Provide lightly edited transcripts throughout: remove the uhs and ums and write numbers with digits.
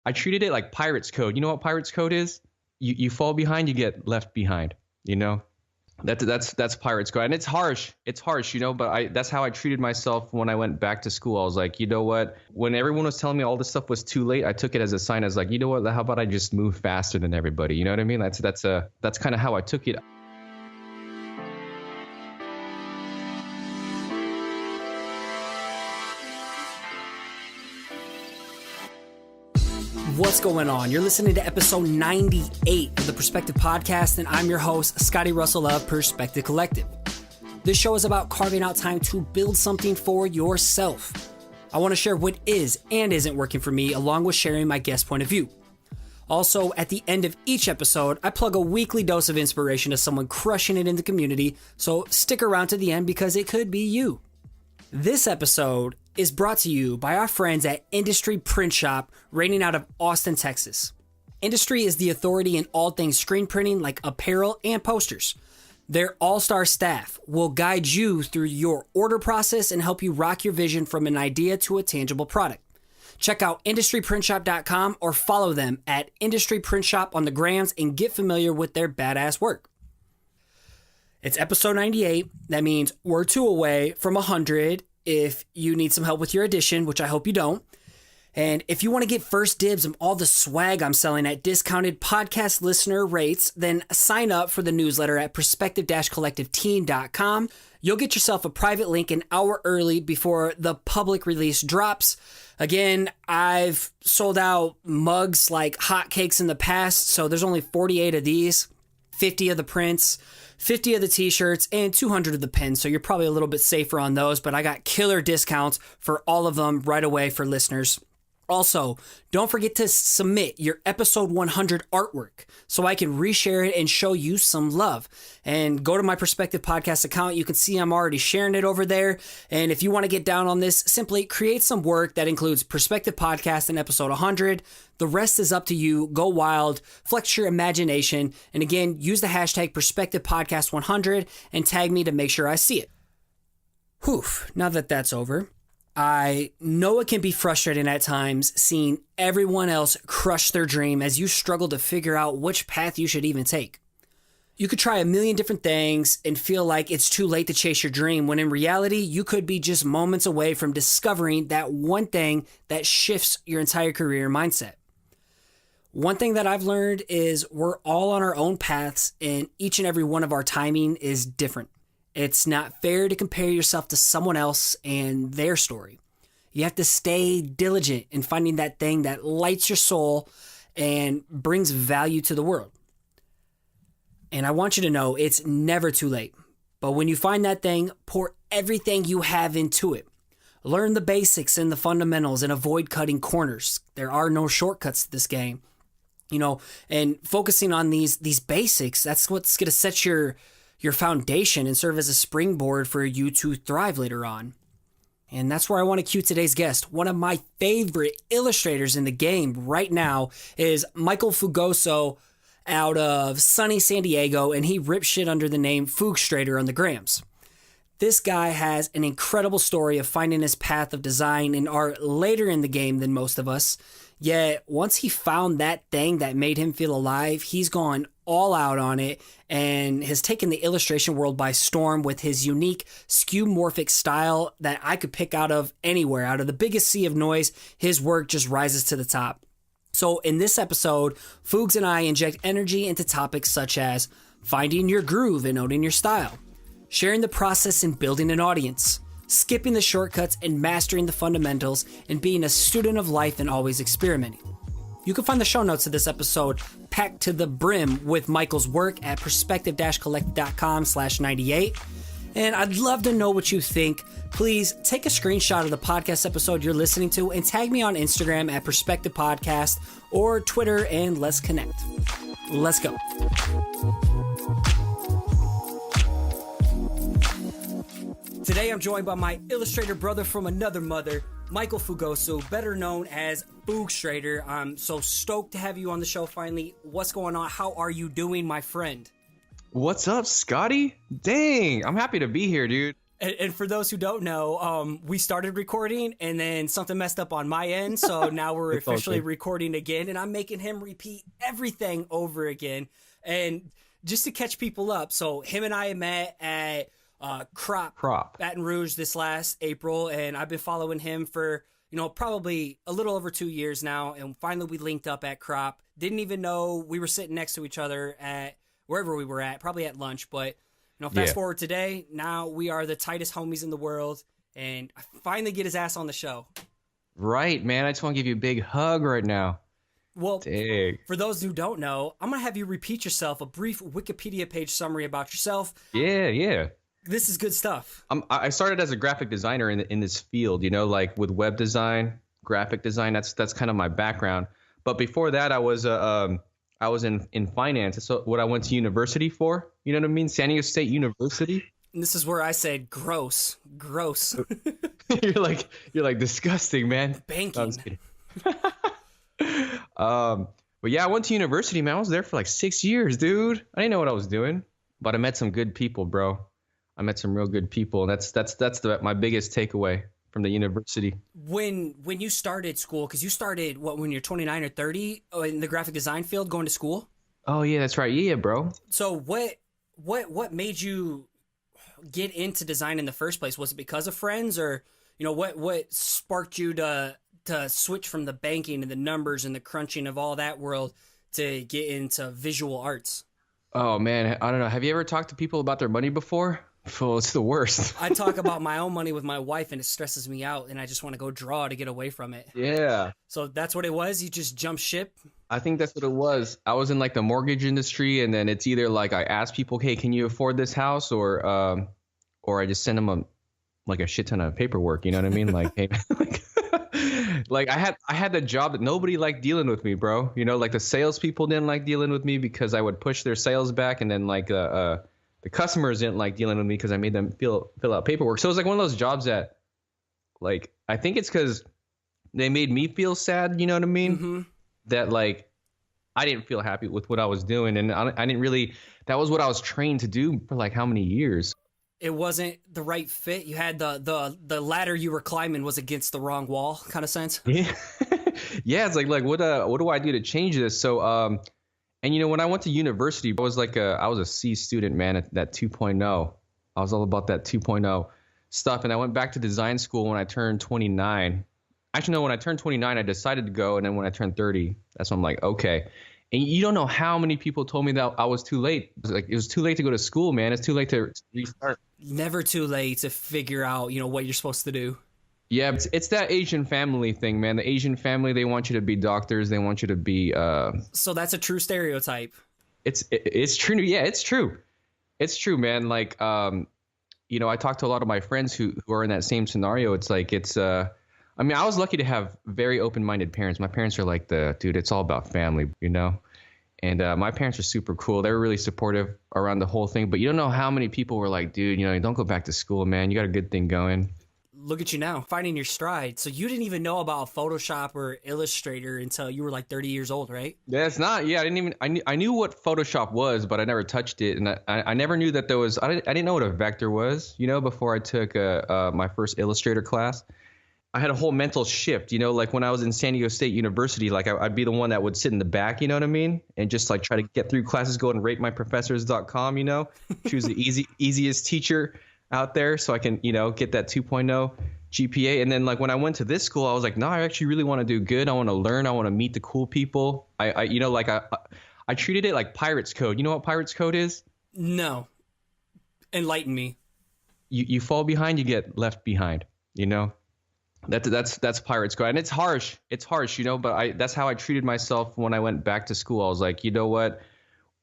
I treated it like Pirates Code. You know what Pirates Code is? You fall behind, you get left behind. You know, that's Pirates Code, and it's harsh. It's harsh, you know. But that's how I treated myself when I went back to school. I was like, you know what? When everyone was telling me all this stuff was too late, I took it as a sign. I was like, you know what? How about I just move faster than everybody? You know what I mean? That's kind of how I took it. What's going on? You're listening to episode 98 of the Perspective Podcast, and I'm your host, Scotty.D.Russell of Perspective Collective. This show is about carving out time to build something for yourself. I want to share what is and isn't working for me, along with sharing my guest point of view. Also, at the end of each episode, I plug a weekly dose of inspiration to someone crushing it in the community, so stick around to the end because it could be you. This episode is brought to you by our friends at Industry Print Shop, raining out of Austin, Texas. Industry is the authority in all things screen printing like apparel and posters. Their all-star staff will guide you through your order process and help you rock your vision from an idea to a tangible product. Check out industryprintshop.com or follow them at Industry Print Shop on the grams and get familiar with their badass work. It's episode 98. That means we're 2 away from 100 if you need some help with your edition, which I hope you don't. And if you want to get first dibs on all the swag I'm selling at discounted podcast listener rates, then sign up for the newsletter at perspective-collectiveteam.com. You'll get yourself a private link an hour early before the public release drops. Again, I've sold out mugs like hotcakes in the past, so there's only 48 of these, 50 of the prints, 50 of the t-shirts, and 200 of the pins, so you're probably a little bit safer on those, but I got killer discounts for all of them right away for listeners. Also, don't forget to submit your episode 100 artwork so I can reshare it and show you some love. And go to my Perspective Podcast account. You can see I'm already sharing it over there. And if you want to get down on this, simply create some work that includes Perspective Podcast and episode 100. The rest is up to you. Go wild, flex your imagination. And again, use the hashtag Perspective Podcast 100 and tag me to make sure I see it. Whew, now that that's over, I know it can be frustrating at times seeing everyone else crush their dream as you struggle to figure out which path you should even take. You could try a million different things and feel like it's too late to chase your dream, when in reality, you could be just moments away from discovering that one thing that shifts your entire career mindset. One thing that I've learned is we're all on our own paths, and each and every one of our timing is different. It's not fair to compare yourself to someone else and their story. You have to stay diligent in finding that thing that lights your soul and brings value to the world. And I want you to know it's never too late. But when you find that thing, pour everything you have into it. Learn the basics and the fundamentals and avoid cutting corners. There are no shortcuts to this game. You know, and focusing on these basics, that's what's going to set your foundation and serve as a springboard for you to thrive later on. And that's where I want to cue today's guest. One of my favorite illustrators in the game right now is Michel Fugoso out of sunny San Diego, and he rips shit under the name Fugstrator on the grams. This guy has an incredible story of finding his path of design and art later in the game than most of us. Yet, once he found that thing that made him feel alive, he's gone all out on it and has taken the illustration world by storm with his unique skeuomorphic style that I could pick out of anywhere. Out of the biggest sea of noise, his work just rises to the top. So in this episode, Fugs and I inject energy into topics such as finding your groove and owning your style, sharing the process in building an audience, skipping the shortcuts and mastering the fundamentals, and being a student of life and always experimenting. You can find the show notes of this episode packed to the brim with Michel's work at perspective-collective.com/98. And I'd love to know what you think. Please take a screenshot of the podcast episode you're listening to and tag me on Instagram at Perspective Podcast or Twitter, and let's connect. Let's go. Today I'm joined by my illustrator brother from another mother, Michel Fugoso, better known as Fugstrator. I'm so stoked to have you on the show finally. What's going on? How are you doing, my friend? What's up, Scotty? Dang, I'm happy to be here, dude. And for those who don't know, we started recording and then something messed up on my end. So now we're officially recording again, and I'm making him repeat everything over again. And just to catch people up, so him and I met at Crop Baton Rouge this last April, and I've been following him for, probably a little over 2 years now. And finally we linked up at Crop. Didn't even know we were sitting next to each other at wherever we were at, probably at lunch, but fast forward today, now we are the tightest homies in the world, and I finally get his ass on the show. Right, man. I just want to give you a big hug right now. Well, for those who don't know, I'm going to have you repeat yourself, a brief Wikipedia page summary about yourself. Yeah. This is good stuff. I started as a graphic designer in this field, like with web design, graphic design. That's kind of my background. But before that, I was in finance. So what I went to university for, you know what I mean? San Diego State University. And this is where I said gross. you're like disgusting, man. Banking. No, I'm just kidding. But yeah, I went to university, man. I was there for like 6 years, dude. I didn't know what I was doing, but I met some good people, bro. I met some real good people, and that's my biggest takeaway from the university. When you started school, because you started when you're 29 or 30 in the graphic design field, going to school. Oh yeah, that's right. Yeah, bro. So what made you get into design in the first place? Was it because of friends, or what sparked you to switch from the banking and the numbers and the crunching of all that world to get into visual arts? Oh man, I don't know. Have you ever talked to people about their money before? Oh, it's the worst. I talk about my own money with my wife, and it stresses me out, and I just want to go draw to get away from it. Yeah. So that's what it was? You just jumped ship? I think that's what it was. I was in like the mortgage industry, and then it's either like I ask people, hey, can you afford this house? Or I just send them a shit ton of paperwork. You know what I mean? Like, hey, like I had the job that nobody liked dealing with me, bro. Like the salespeople didn't like dealing with me because I would push their sales back, and then like the customers didn't like dealing with me because I made them fill out paperwork. So it was like one of those jobs that, like, I think it's because they made me feel sad. You know what I mean? Mm-hmm. That like I didn't feel happy with what I was doing, and I didn't really. That was what I was trained to do for like how many years. It wasn't the right fit. You had the ladder you were climbing was against the wrong wall, kind of sense. Yeah, yeah. It's like what do I do to change this? So and when I went to university, I was a C student, man, at that 2.0. I was all about that 2.0 stuff, and I went back to design school when I turned 29. Actually, no, when I turned 29, I decided to go, and then when I turned 30, that's when I'm like, okay. And you don't know how many people told me that I was too late. It was too late to go to school, man. It's too late to restart. Never too late to figure out, what you're supposed to do. Yeah, it's that Asian family thing, man. The Asian family, they want you to be doctors. They want you to be. So that's a true stereotype. It's true. Yeah, it's true. It's true, man. Like, I talked to a lot of my friends who are in that same scenario. It's like I mean, I was lucky to have very open-minded parents. My parents are like dude, it's all about family, And my parents are super cool. They were really supportive around the whole thing. But you don't know how many people were like, dude, don't go back to school, man. You got a good thing going. Look at you now, finding your stride. So you didn't even know about Photoshop or Illustrator until you were like 30 years old, right? Yeah, it's not. Yeah, I knew what Photoshop was, but I never touched it. And I never knew that there was, I didn't know what a vector was, before I took my first Illustrator class. I had a whole mental shift, like when I was in San Diego State University, like I'd be the one that would sit in the back, you know what I mean? And just like try to get through classes, go and ratemyprofessors.com, choose the easiest teacher out there so I can, get that 2.0 GPA. And then like when I went to this school, I was like, no, I actually really want to do good. I want to learn. I want to meet the cool people. I treated it like Pirates Code. You know what Pirates Code is? No. Enlighten me. You fall behind, you get left behind, That's Pirates Code, and it's harsh. It's harsh, But that's how I treated myself when I went back to school. I was like, you know what?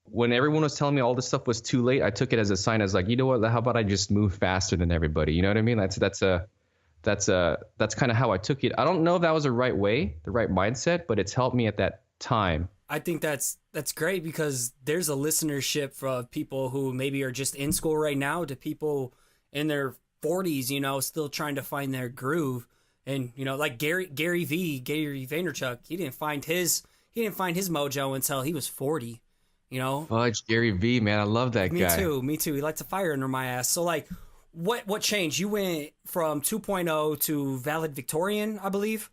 When everyone was telling me all this stuff was too late, I took it as a sign. I was like, you know what? How about I just move faster than everybody? You know what I mean? That's kind of how I took it. I don't know if that was the right way, the right mindset, but it's helped me at that time. I think that's great because there's a listenership for people who maybe are just in school right now to people in their 40s, still trying to find their groove. And like Gary Vaynerchuk, he didn't find his mojo until he was 40. Fudge, Gary V, man, I love that guy. Me too. He likes a fire under my ass. So like, What changed? You went from 2.0 to valedictorian, I believe.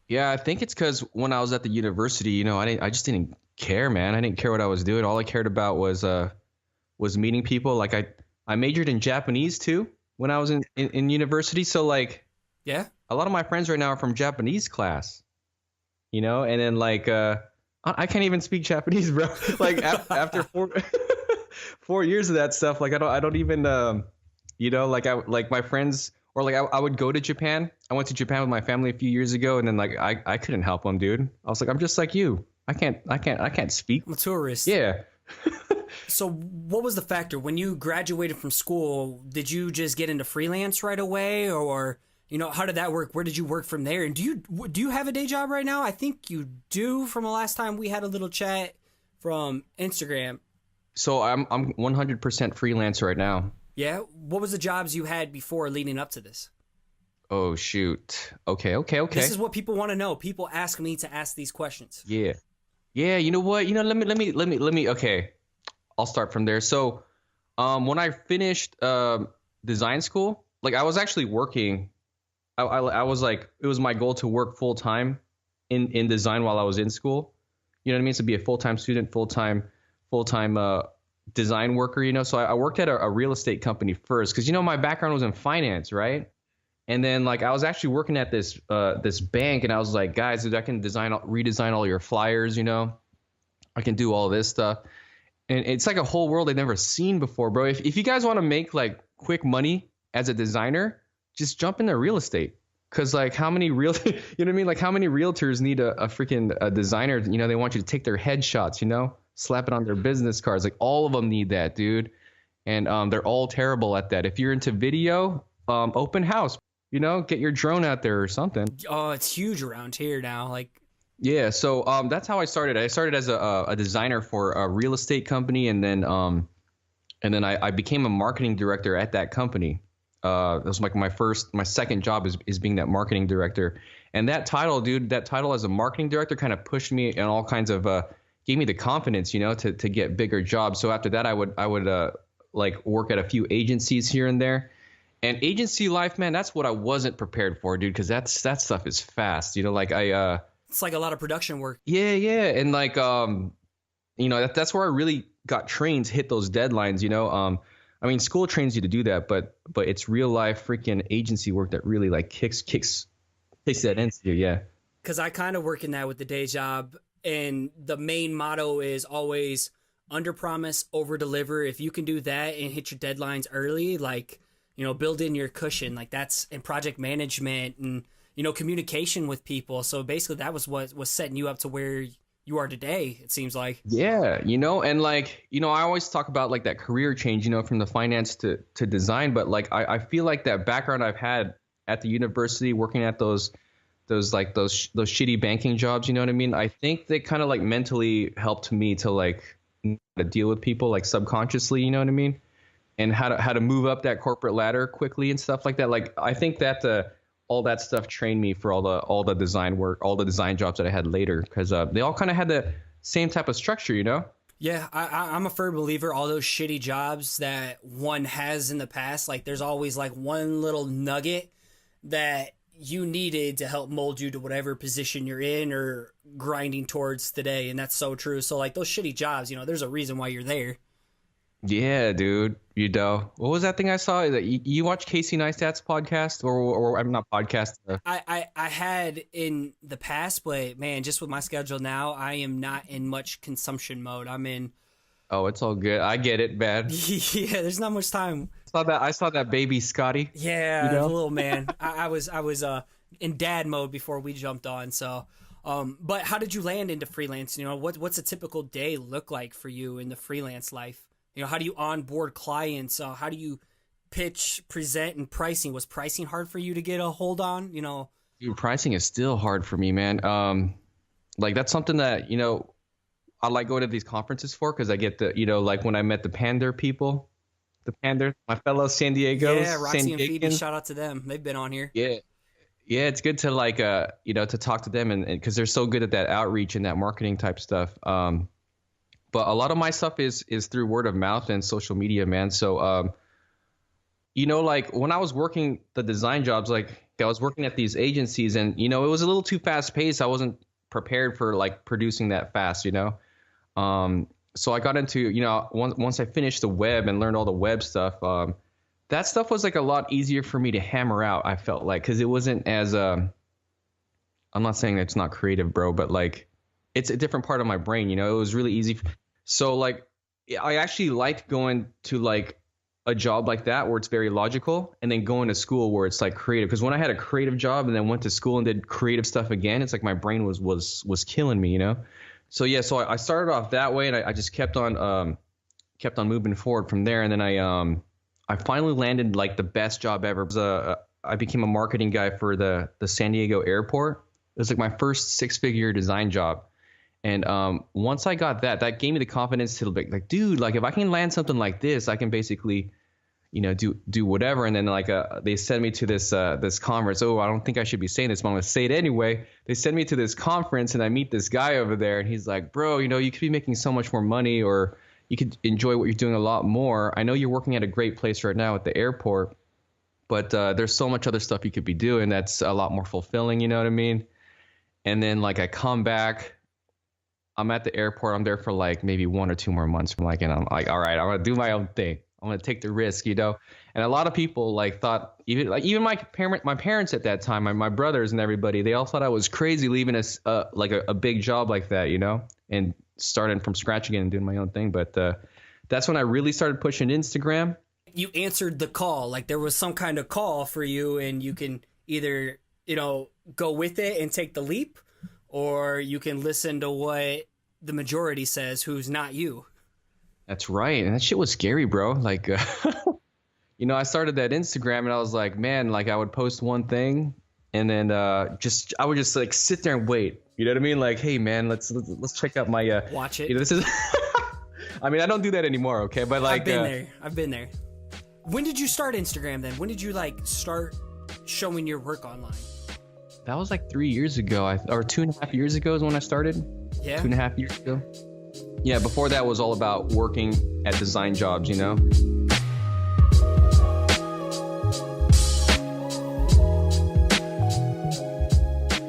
Yeah, I think it's because when I was at the university, I just didn't care, man. I didn't care what I was doing. All I cared about was meeting people. Like I majored in Japanese too when I was in university. So like, yeah, a lot of my friends right now are from Japanese class, and then like I can't even speak Japanese, bro. Like after 4 years of that stuff, like I don't even like my friends. Or like I would go to Japan. I went to Japan with my family a few years ago, and then like I couldn't help them, dude. I was like, I'm just like you. I can't speak. I'm a tourist. Yeah. So what was the factor when you graduated from school? Did you just get into freelance right away, or how did that work? Where did you work from there? And do you have a day job right now? I think you do. From the last time we had a little chat from Instagram. So I'm 100% freelance right now. Yeah. What was the jobs you had before leading up to this? Oh shoot. Okay. This is what people want to know. People ask me to ask these questions. Yeah. You know what? Let me. Okay. I'll start from there. So, when I finished design school, like I was actually working. I was like, it was my goal to work full time in design while I was in school. You know what I mean? To be a full time student, full time design worker, so I worked at a real estate company first because, my background was in finance, right? And then like I was actually working at this bank, and I was like, guys, dude, I can redesign all your flyers, I can do all this stuff. And it's like a whole world I've never seen before, bro. If you guys want to make like quick money as a designer, just jump into real estate. Cause like how many you know what I mean? Like how many realtors need a freaking designer? They want you to take their headshots, slap it on their business cards. Like all of them need that, dude. And they're all terrible at that. If you're into video, open house, get your drone out there or something. Oh, it's huge around here now. Like, yeah. So that's how I started. I started as a designer for a real estate company, and then I became a marketing director at that company. That was like my second job is being that marketing director. And that title, dude, as a marketing director kind of pushed me in all kinds of gave me the confidence, to get bigger jobs. So after that, I would like work at a few agencies here and there. And agency life, man, that's what I wasn't prepared for, dude, because that stuff is fast. Like it's like a lot of production work. Yeah, and like that's where I really got trained to hit those deadlines. I mean, school trains you to do that, but it's real life freaking agency work that really like kicks that into you. Yeah. Because I kind of work in that with the day job, and the main motto is always under promise, over deliver. If you can do that and hit your deadlines early, like, build in your cushion, like that's in project management and, communication with people. So basically that was what was setting you up to where you are today, it seems like. Yeah. And like, I always talk about like that career change, from the finance to design. But like, I feel like that background I've had at the university working at those shitty banking jobs, you know what I mean? I think they kind of like mentally helped me to like to deal with people like subconsciously, you know what I mean? And how to move up that corporate ladder quickly and stuff like that. Like I think that all that stuff trained me for all the design work, all the design jobs that I had later, because they all kind of had the same type of structure, Yeah, I'm a firm believer. All those shitty jobs that one has in the past, like there's always like one little nugget that you needed to help mold you to whatever position you're in or grinding towards today. And that's so true. So like those shitty jobs, there's a reason why you're there. Yeah, dude. What was that thing I saw? That you watch Casey Neistat's podcast or I'm not podcast. I had in the past, but man, just with my schedule now, I am not in much consumption mode. I'm in. Oh, it's all good. I get it, man. Yeah, there's not much time. I saw that baby Scotty. Yeah, the little man. I was in dad mode before we jumped on. So, but how did you land into freelance? What's a typical day look like for you in the freelance life? How do you onboard clients? How do you pitch, present, and pricing? Was pricing hard for you to get a hold on? Dude, pricing is still hard for me, man. Like that's something that, I like going to these conferences for, because I get the, like when I met the Pander people, my fellow San Diegos. Yeah, Roxy and Phoebe, shout out to them. They've been on here. Yeah. Yeah, it's good to like, to talk to them and because they're so good at that outreach and that marketing type stuff. But a lot of my stuff is through word of mouth and social media, man. So, you know, like when I was working the design jobs, like I was working at these agencies, and you know, it was a little too fast paced. I wasn't prepared for like producing that fast, you know. So I got into, you know, once I finished the web and learned all the web stuff, that stuff was like a lot easier for me to hammer out. I felt like, because it wasn't as I'm not saying it's not creative, bro, but like it's a different part of my brain, you know. It was really easy. So like I actually liked going to like a job like that where it's very logical, and then going to school where it's like creative. Because when I had a creative job and then went to school and did creative stuff again, it's like my brain was killing me, you know. So yeah, so I started off that way, and I just kept on moving forward from there. And then I finally landed like the best job ever. It was I became a marketing guy for the San Diego airport. It was like my first 6-figure design job. And once I got that gave me the confidence to be like, dude, like if I can land something like this, I can basically, you know, do whatever. And then like they sent me to this conference. Oh, I don't think I should be saying this, but I'm gonna say it anyway. They sent me to this conference, and I meet this guy over there, and he's like, bro, you know, you could be making so much more money, or you could enjoy what you're doing a lot more. I know you're working at a great place right now at the airport, but there's so much other stuff you could be doing that's a lot more fulfilling. You know what I mean? And then like I come back. I'm at the airport. I'm there for like maybe 1 or 2 more months. And I'm like, all right, I'm gonna do my own thing. I'm gonna take the risk, you know. And a lot of people like thought, even my parents at that time, my brothers and everybody, they all thought I was crazy leaving a big job like that, you know, and starting from scratch again and doing my own thing. But that's when I really started pushing Instagram. You answered the call, like there was some kind of call for you, and you can either, you know, go with it and take the leap, or you can listen to what the majority says, who's not you. That's right. And that shit was scary, bro. Like, you know, I started that Instagram, and I was like, man, like I would post one thing, and then I would just like sit there and wait. You know what I mean? Like, hey, man, let's check out my watch it. You know, this is. I mean, I don't do that anymore. Okay, but like, I've been there. When did you start Instagram then? When did you like start showing your work online? That was like 3 years ago, or 2.5 years ago is when I started. Yeah. 2.5 years ago. Yeah, before that was all about working at design jobs, you know?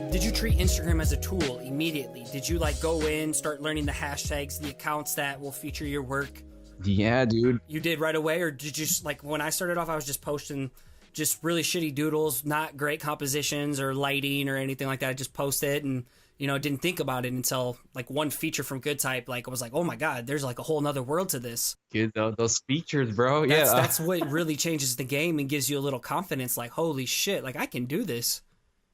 Did you treat Instagram as a tool immediately? Did you like go in, start learning the hashtags, the accounts that will feature your work? Yeah, dude. You did right away, or did you just, like when I started off, I was just posting just really shitty doodles, not great compositions or lighting or anything like that. I just post it and, you know, didn't think about it until like one feature from Good Type. Like I was like, oh my God, there's like a whole nother world to this. Dude, those features, bro. That's what really changes the game and gives you a little confidence. Like, holy shit, like I can do this.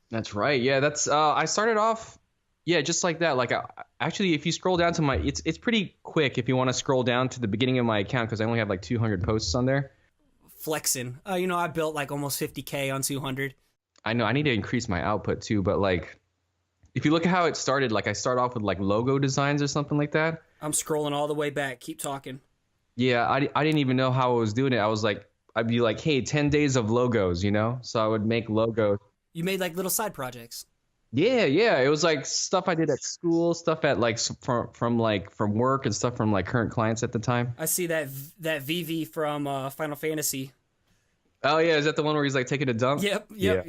That's right. Yeah, that's I started off, yeah, just like that. Like actually, if you scroll down to it's pretty quick if you want to scroll down to the beginning of my account, because I only have like 200 posts on there. Flexing. You know, I built like almost 50K on 200. I know I need to increase my output too, but like if you look at how it started, like I start off with like logo designs or something like that. I'm scrolling all the way back. Keep talking. Yeah, I didn't even know how I was doing it. I was like, I'd be like, hey, 10 days of logos, you know? So I would make logos. You made like little side projects. Yeah. It was like stuff I did at school, stuff at like from work, and stuff from like current clients at the time. I see that VV from Final Fantasy. Oh yeah, is that the one where he's like taking a dump? Yep. Yeah.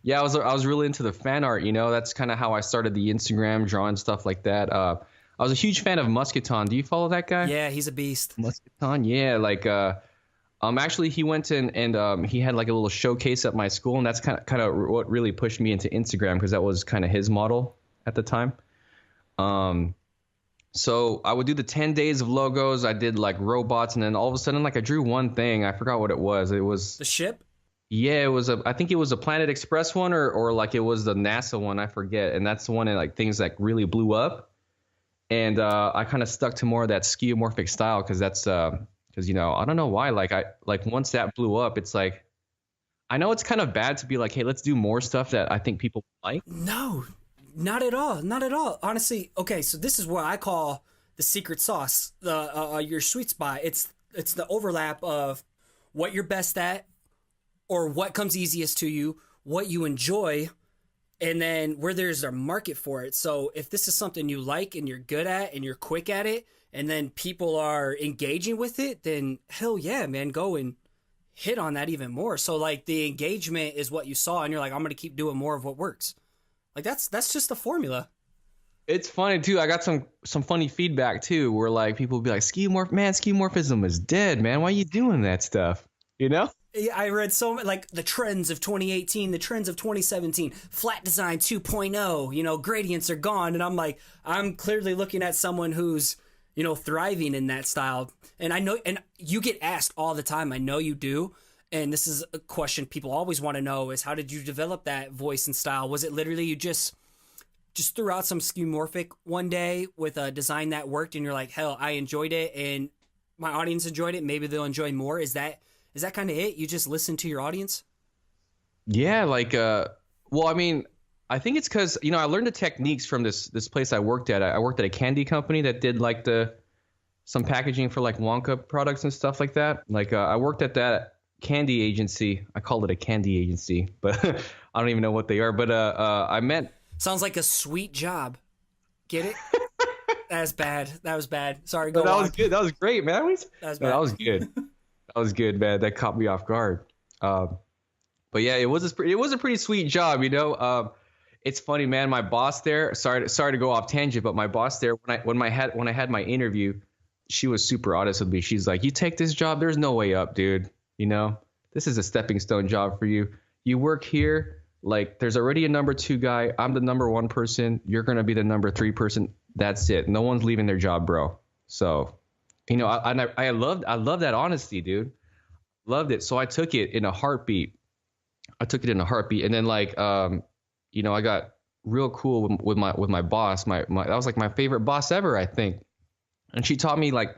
Yeah, I was really into the fan art, you know. That's kind of how I started the Instagram, drawing stuff like that. I was a huge fan of Musketon. Do you follow that guy? Yeah, he's a beast. Musketon, yeah, like actually he went in and he had like a little showcase at my school, and that's kind of what really pushed me into Instagram, because that was kind of his model at the time. So I would do the 10 days of logos. I did like robots, and then all of a sudden, like I drew one thing. I forgot what it was. It was the ship. Yeah, I think it was a Planet Express one, or like it was the NASA one. I forget. And that's the one that like things like really blew up. And I kind of stuck to more of that skeuomorphic style, because that's because, you know, I don't know why. Like once that blew up, it's like, I know it's kind of bad to be like, hey, let's do more stuff that I think people like. No. Not at all. Not at all. Honestly, okay, so this is what I call the secret sauce, your sweet spot. It's the overlap of what you're best at, or what comes easiest to you, what you enjoy, and then where there's a market for it. So if this is something you like and you're good at and you're quick at it, and then people are engaging with it, then hell yeah, man, go and hit on that even more. So like the engagement is what you saw, and you're like, I'm gonna keep doing more of what works. Like that's just the formula. It's funny too. I got some funny feedback too, where like people will be like, skeuomorphism is dead, man. Why are you doing that stuff? You know? Yeah, I read so many, like the trends of 2018, the trends of 2017, flat design 2.0, you know, gradients are gone. And I'm like, I'm clearly looking at someone who's, you know, thriving in that style. And I know, and you get asked all the time, I know you do. And this is a question people always want to know is how did you develop that voice and style? Was it literally you just threw out some skeuomorphic one day with a design that worked and you're like, hell, I enjoyed it and my audience enjoyed it. Maybe they'll enjoy more. Is that kind of it? You just listen to your audience? Yeah, like, well, I mean, I think it's because, you know, I learned the techniques from this place I worked at. I worked at a candy company that did like some packaging for like Wonka products and stuff like that. Like I worked at that candy agency. I call it a candy agency, but I don't even know what they are. But I meant. Sounds like a sweet job. Get it? That's bad. That was bad. Sorry, go on. That was good. That was great, man. That was good. That was good, man. That caught me off guard. But yeah, it was a pretty sweet job, you know. It's funny, man. My boss there. Sorry to go off tangent, but my boss there, when I had my interview, she was super honest with me. She's like, "You take this job, there's no way up, dude. You know, this is a stepping stone job for you. You work here." Like, there's already a number 2 guy. I'm the number 1 person. You're going to be the number 3 person. That's it. No one's leaving their job, bro. So, you know, I loved that honesty, dude. Loved it. So I took it in a heartbeat. And then like, you know, I got real cool with my boss. That was like my favorite boss ever, I think. And she taught me like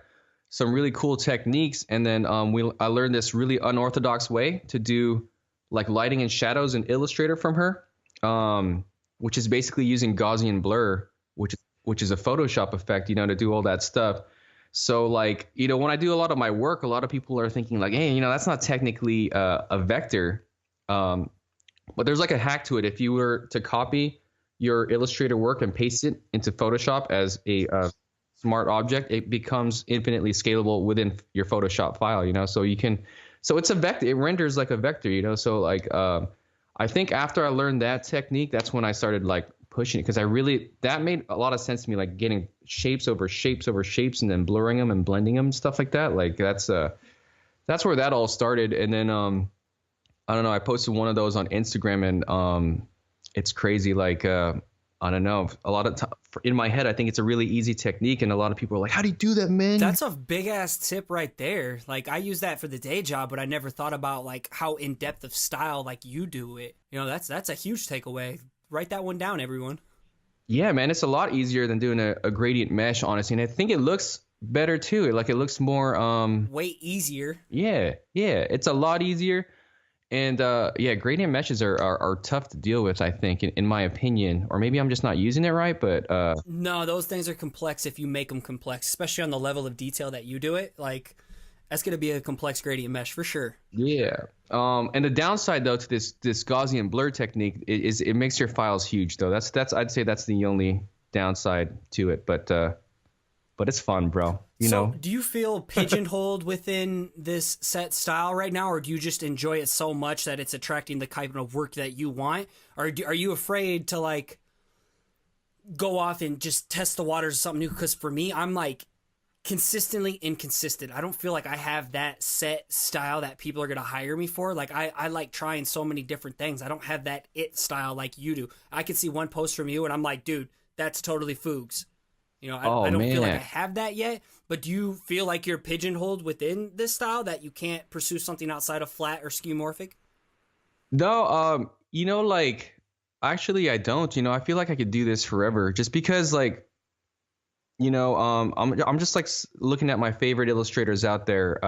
some really cool techniques. And then I learned this really unorthodox way to do like lighting and shadows in Illustrator from her, which is basically using Gaussian blur, which is a Photoshop effect, you know, to do all that stuff. So like, you know, when I do a lot of my work, a lot of people are thinking like, hey, you know, that's not technically a vector. But there's like a hack to it. If you were to copy your Illustrator work and paste it into Photoshop as a smart object, it becomes infinitely scalable within your Photoshop file, you know, so it's a vector. It renders like a vector, you know? So like, I think after I learned that technique, that's when I started like pushing it. Cause that made a lot of sense to me, like getting shapes over shapes over shapes and then blurring them and blending them, stuff like that. Like that's where that all started. And then, I don't know, I posted one of those on Instagram and, it's crazy. Like, I don't know. A lot of in my head, I think it's a really easy technique, and a lot of people are like, "How do you do that, man?" That's a big ass tip right there. Like I use that for the day job, but I never thought about like how in depth of style like you do it. You know, that's a huge takeaway. Write that one down, everyone. Yeah, man, it's a lot easier than doing a gradient mesh, honestly, and I think it looks better too. Like it looks more way easier. Yeah, it's a lot easier. And yeah, gradient meshes are tough to deal with, I think, in my opinion. Or maybe I'm just not using it right, but no, those things are complex if you make them complex, especially on the level of detail that you do it. Like that's going to be a complex gradient mesh for sure. Yeah. And the downside though to this Gaussian blur technique is it makes your files huge though. That's I'd say that's the only downside to it, but it's fun, bro. You know. Do you feel pigeonholed within this set style right now, or do you just enjoy it so much that it's attracting the kind of work that you want? Or are you afraid to like go off and just test the waters of something new? Because for me, I'm like consistently inconsistent. I don't feel like I have that set style that people are going to hire me for. Like I like trying so many different things. I don't have that it style like you do. I can see one post from you and I'm like, dude, that's totally Fugs. You know, I don't feel like I have that yet, but do you feel like you're pigeonholed within this style that you can't pursue something outside of flat or skeuomorphic? No, you know, like, actually I don't, you know, I feel like I could do this forever just because like, you know, I'm just like looking at my favorite illustrators out there.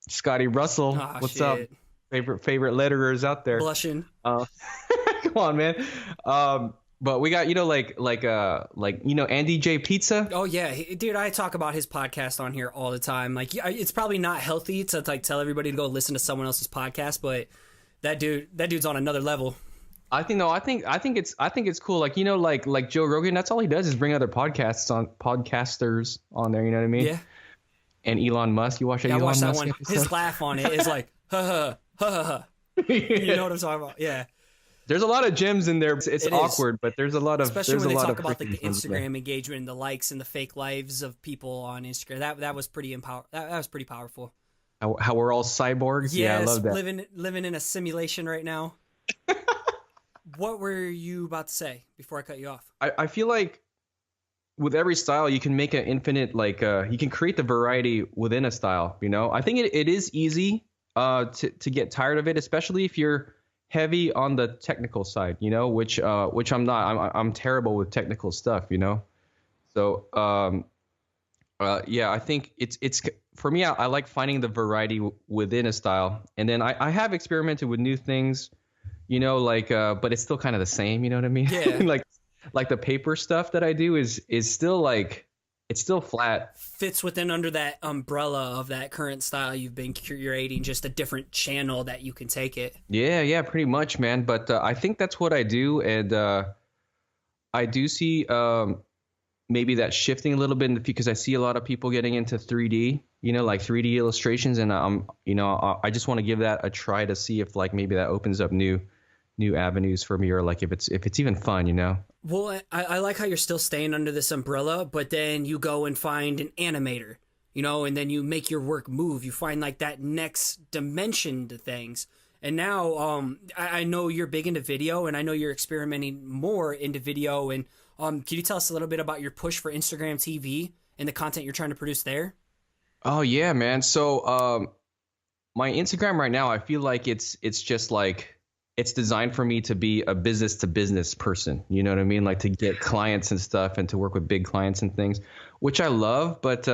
Scotty.D.Russell, what's up? Favorite letterers out there. Blushing. Come on, man. But we got, you know, like you know, Andy J Pizza. Oh yeah, dude, I talk about his podcast on here all the time. Like, it's probably not healthy to like tell everybody to go listen to someone else's podcast, but that dude's on another level. I think it's cool. Like, like Joe Rogan, that's all he does is bring other podcasters on there. You know what I mean? Yeah. And Elon Musk, you watch that? I Elon watched that Musk one. episode? His laugh on it is like, ha ha ha ha. You know what I'm talking about? Yeah. There's a lot of gems in there. It's It awkward, but there's a lot of especially when they talk about like the freaking ones there. Instagram engagement and the likes and the fake lives of people on Instagram. That was pretty that was pretty powerful. How we're all cyborgs. Yes, Yeah, I love that. living in a simulation right now. What were you about to say before I cut you off? I feel like with every style, you can make an infinite, like, you can create the variety within a style, you know? I think it is easy to get tired of it, especially if you're heavy on the technical side, you know, which I'm not. I'm terrible with technical stuff, you know? So, yeah, I think it's for me, I like finding the variety within a style. And then I have experimented with new things, you know, like, but it's still kind of the same, you know what I mean? Yeah. like the paper stuff that I do is still like, it's still flat. Fits within under that umbrella of that current style you've been curating, just a different channel that you can take it. Yeah, pretty much, man. But I think that's what I do. And I do see maybe that shifting a little bit in the future, because I see a lot of people getting into 3D, you know, like 3D illustrations. And I just want to give that a try to see if like maybe that opens up new avenues for me, or like if it's even fun, you know. Well, I like how you're still staying under this umbrella, but then you go and find an animator, you know, and then you make your work move. You find like that next dimension to things. And now I know you're big into video, and I know you're experimenting more into video. And can you tell us a little bit about your push for Instagram TV and the content you're trying to produce there? Oh yeah, man. So my Instagram right now, I feel like it's just like, it's designed for me to be a business to business person. You know what I mean? Like to get clients and stuff, and to work with big clients and things, which I love. But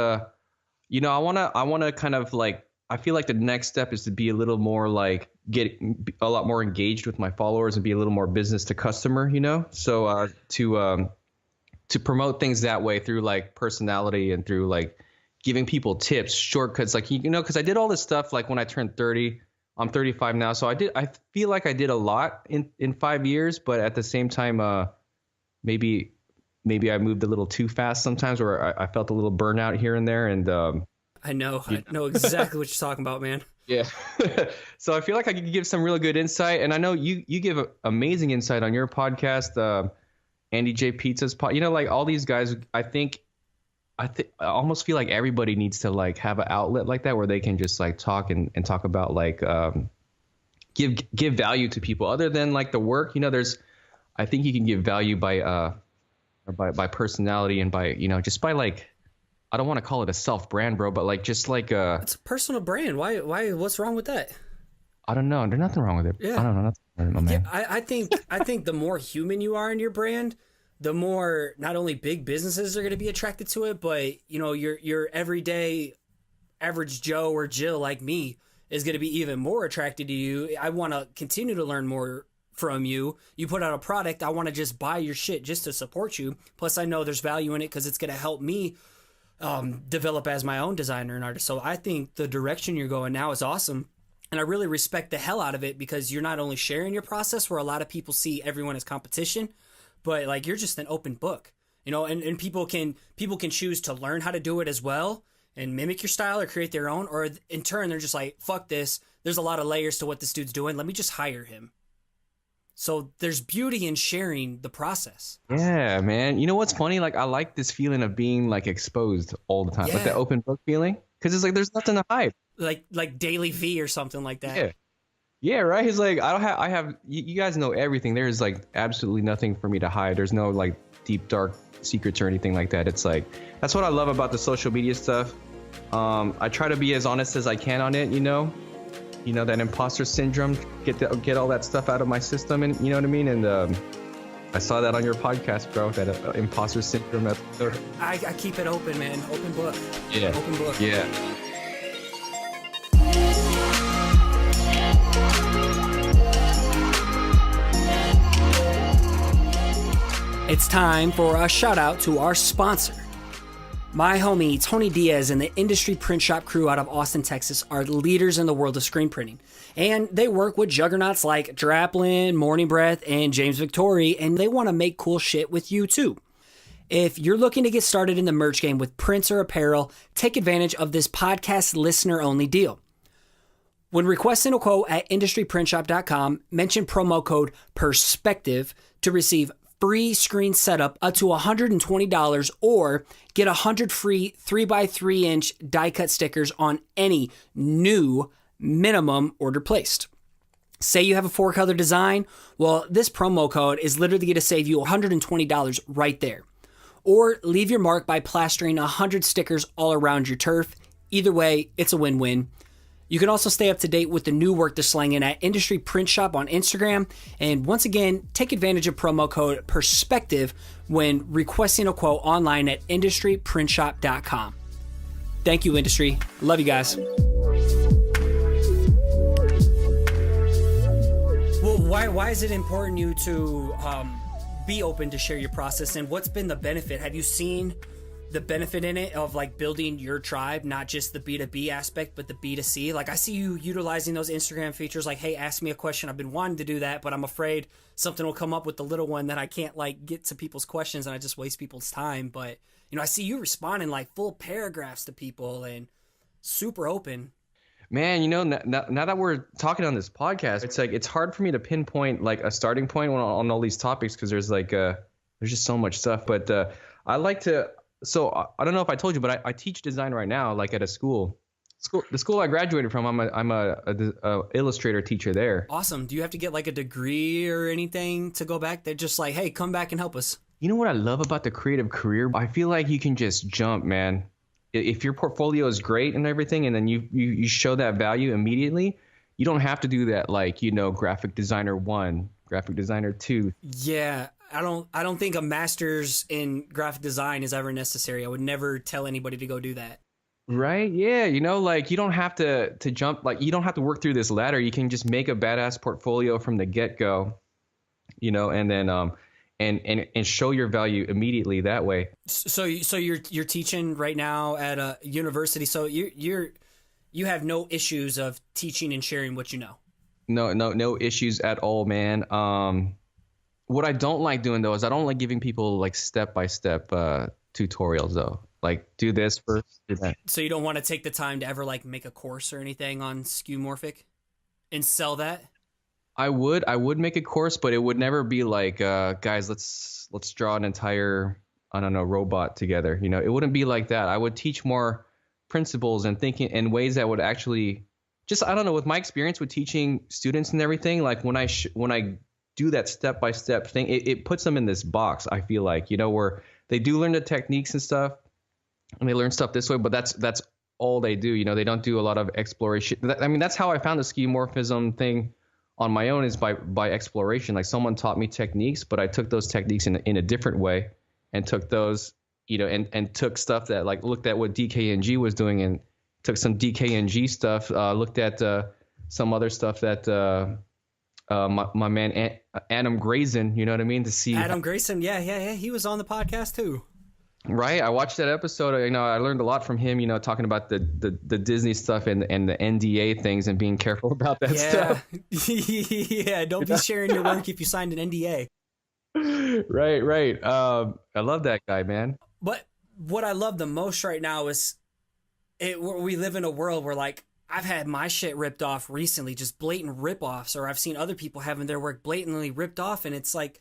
you know, I wanna kind of like, I feel like the next step is to be a little more like, get a lot more engaged with my followers and be a little more business to customer, you know? So to promote things that way through like personality and through like giving people tips, shortcuts, like, you know, because I did all this stuff like when I turned 30. I'm 35 now, so I feel like I did a lot in 5 years, but at the same time, maybe I moved a little too fast sometimes, or I felt a little burnout here and there. And I know exactly what you're talking about, man. Yeah. So I feel like I could give some really good insight, and I know you give amazing insight on your podcast, Andy J Pizza's pod. You know, like all these guys, I almost feel like everybody needs to like have an outlet like that where they can just like talk and talk about like give value to people other than like the work. You know, I think you can give value by personality, and by, you know, just by like, I don't want to call it a self brand, bro, but like just like it's a personal brand. Why what's wrong with that? I don't know. There's nothing wrong with it. Yeah. I don't know. Nothing wrong with it, man. Yeah, I think the more human you are in your brand, the more not only big businesses are going to be attracted to it, but, you know, your everyday average Joe or Jill like me is going to be even more attracted to you. I want to continue to learn more from you. You put out a product, I want to just buy your shit just to support you. Plus, I know there's value in it because it's going to help me develop as my own designer and artist. So I think the direction you're going now is awesome. And I really respect the hell out of it, because you're not only sharing your process, where a lot of people see everyone as competition, but like you're just an open book, you know, and people can choose to learn how to do it as well and mimic your style or create their own, or in turn they're just like, fuck this, there's a lot of layers to what this dude's doing, let me just hire him. So there's beauty in sharing the process. Yeah, man. You know what's funny? Like, I like this feeling of being like exposed all the time, like the open book feeling, because it's like there's nothing to hide, like Daily V or something like that. Yeah, right. He's like, I have, you guys know everything. There's like absolutely nothing for me to hide. There's no like deep, dark secrets or anything like that. It's like, that's what I love about the social media stuff. I try to be as honest as I can on it, you know, that imposter syndrome, get all that stuff out of my system, and you know what I mean? And I saw that on your podcast, bro, that imposter syndrome episode. I keep it open, man. Open book. Yeah. Open book. Yeah. It's time for a shout out to our sponsor. My homie Tony Diaz and the industry print shop crew out of Austin, Texas are leaders in the world of screen printing. And they work with juggernauts like Draplin, Morning Breath, and James Victori, and they want to make cool shit with you too. If you're looking to get started in the merch game with prints or apparel, take advantage of this podcast listener-only deal. When requesting a quote at industryprintshop.com, mention promo code PERSPECTIVE to receive free screen setup up to $120 or get 100 free 3x3-inch die-cut stickers on any new minimum order placed. Say you have a 4-color design, well, this promo code is literally going to save you $120 right there. Or leave your mark by plastering 100 stickers all around your turf. Either way, it's a win-win. You can also stay up to date with the new work they're slanging at Industry Print Shop on Instagram. And once again, take advantage of promo code PERSPECTIVE when requesting a quote online at industryprintshop.com. Thank you, Industry. Love you guys. Well, why is it important you to be open to share your process, and what's been the benefit? Have you seen the benefit in it of like building your tribe, not just the B2B aspect, but the B2C? Like I see you utilizing those Instagram features like, hey, ask me a question. I've been wanting to do that, but I'm afraid something will come up with the little one that I can't like get to people's questions and I just waste people's time. But, you know, I see you responding like full paragraphs to people and super open. Man, you know, now that we're talking on this podcast, it's like it's hard for me to pinpoint like a starting point on all these topics because there's like there's just so much stuff. But I like to. So I don't know if I told you, but I teach design right now, like at a school. The school I graduated from. I'm a illustrator teacher there. Awesome. Do you have to get like a degree or anything to go back? They're just like, hey, come back and help us. You know what I love about the creative career? I feel like you can just jump, man. If your portfolio is great and everything, and then you show that value immediately, you don't have to do that like, you know, graphic designer 1, graphic designer 2. Yeah, I don't think a master's in graphic design is ever necessary. I would never tell anybody to go do that. Right? Yeah, you know, like you don't have to jump, like you don't have to work through this ladder. You can just make a badass portfolio from the get-go, you know, and then and show your value immediately that way. So you're teaching right now at a university. So you have no issues of teaching and sharing what you know. No issues at all, man. What I don't like doing though is I don't like giving people like step-by-step tutorials though. Like do this first, do that. So you don't want to take the time to ever like make a course or anything on skeuomorphic and sell that? I would make a course, but it would never be like, guys, let's draw an entire, I don't know, robot together. You know, it wouldn't be like that. I would teach more principles and thinking in ways that would actually just, I don't know, with my experience with teaching students and everything, like when I do that step-by-step thing, it puts them in this box, I feel like, you know, where they do learn the techniques and stuff and they learn stuff this way, but that's all they do. You know, they don't do a lot of exploration. I mean, that's how I found the skeuomorphism thing on my own, is by exploration. Like someone taught me techniques, but I took those techniques in a different way and took those, you know, and took stuff that like looked at what DKNG was doing and took some DKNG stuff, looked at some other stuff that my man Adam Grayson, you know what I mean? To see Adam Grayson, yeah, he was on the podcast too. Right, I watched that episode. You know, I learned a lot from him. You know, talking about the Disney stuff and the NDA things and being careful about that stuff. Yeah, don't be sharing your work if you signed an NDA. Right. I love that guy, man. But what I love the most right now is we live in a world where like I've had my shit ripped off recently, just blatant rip-offs, or I've seen other people having their work blatantly ripped off, and it's like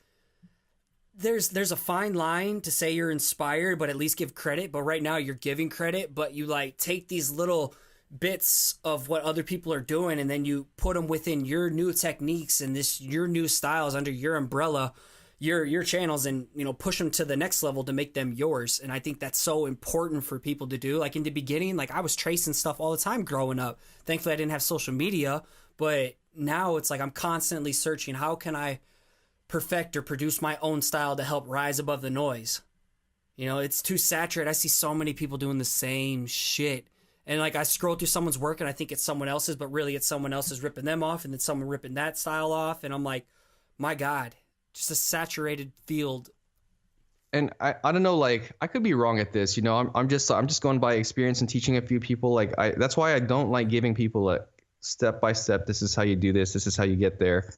there's a fine line to say you're inspired, but at least give credit. But right now you're giving credit, but you like take these little bits of what other people are doing and then you put them within your new techniques and your new styles under your umbrella, your channels, and, you know, push them to the next level to make them yours. And I think that's so important for people to do. Like in the beginning, like I was tracing stuff all the time growing up. Thankfully I didn't have social media, but now it's like I'm constantly searching, how can I perfect or produce my own style to help rise above the noise? You know, it's too saturated. I see so many people doing the same shit, and like I scroll through someone's work and I think it's someone else's, but really it's someone else's ripping them off and then someone ripping that style off, and I'm like, my God, just a saturated field. And I don't know, like I could be wrong at this, you know. I'm just going by experience and teaching a few people. Like that's why I don't like giving people step by step. This is how you do this. This is how you get there.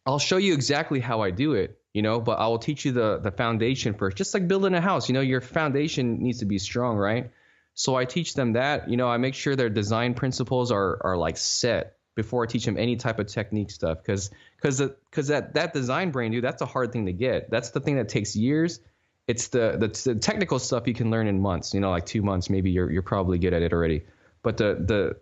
I'll show you exactly how I do it, but I will teach you the foundation first. Just like building a house, your foundation needs to be strong, right? So I teach them that, I make sure their design principles are like set before I teach them any type of technique stuff. Because that design brain, dude, that's a hard thing to get. That's the thing that takes years. It's the technical stuff you can learn in months, like 2 months, maybe you're probably good at it already. But the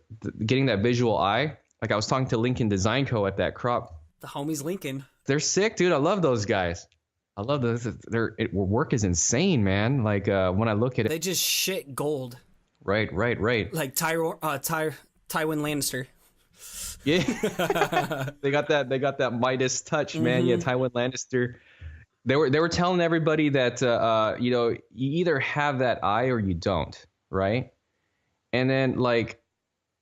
getting that visual eye, like I was talking to Lincoln Design Co. at that crop. The homies Lincoln. They're sick, dude. I love those guys. I love those. Their work is insane, man. Like when I look at it. They just shit gold. Right. Like Tywin Lannister. Yeah. They got that Midas touch, man. Yeah, Tywin Lannister. They were telling everybody that you either have that eye or you don't, right? And then like